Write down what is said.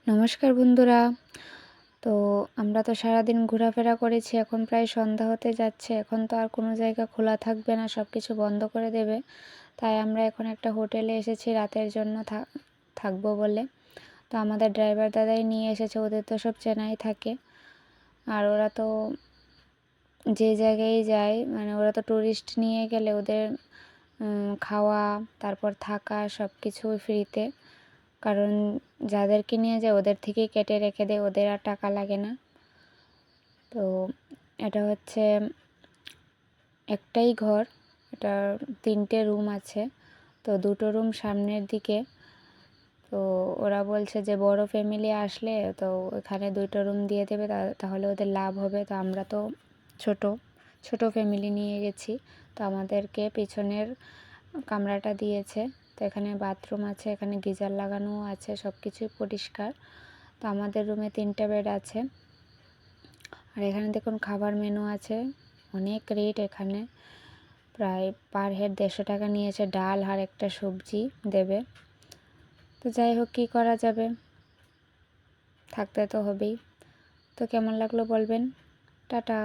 নমস্কার বন্ধুরা। তো আমরা তো সারাদিন ঘোরাফেরা করেছি, এখন প্রায় সন্ধ্যা হতে যাচ্ছে। এখন তো আর কোনো জায়গা খোলা থাকবে না, সব কিছু বন্ধ করে দেবে। তাই আমরা এখন একটা হোটেলে এসেছি রাতের জন্য থাকবো বলে। তো আমাদের ড্রাইভার দাদাই নিয়ে এসেছে, ওদের তো সব চেনাই থাকে। আর ওরা তো যে জায়গায় যায়, মানে ওরা তো ট্যুরিস্ট নিয়ে গেলে ওদের খাওয়া, তারপর থাকা সব কিছুই ফ্রিতে। কারণ যাদেরকে নিয়ে যায় ওদের থেকেই কেটে রেখে দেয়, ওদের আর টাকা লাগে না। তো এটা হচ্ছে একটাই ঘর, এটা 3টে রুম আছে। তো 2টো রুম সামনের দিকে। তো ওরা বলছে যে বড় ফ্যামিলি আসলে তো এখানে 2টো রুম দিয়ে দেবে, তাহলে ওদের লাভ হবে। তো আমরা তো ছোট ছোট ফ্যামিলি নিয়ে গেছি, তো আমাদেরকে পিছনের কামরাটা দিয়েছে। তো এখানে বাথরুম আছে, এখানে গিজার লাগানোও আছে, সব কিছুই পরিষ্কার। তো আমাদের রুমে 3টে বেড আছে। আর এখানে দেখুন খাবার মেনু আছে, অনেক রেট এখানে। প্রায় পার হেড 150 টাকা নিয়েছে, ডাল আর একটা সবজি দেবে। তো যাই হোক, কী করা যাবে, থাকতে তো হবেই। তো কেমন লাগলো বলবেন। টাটা।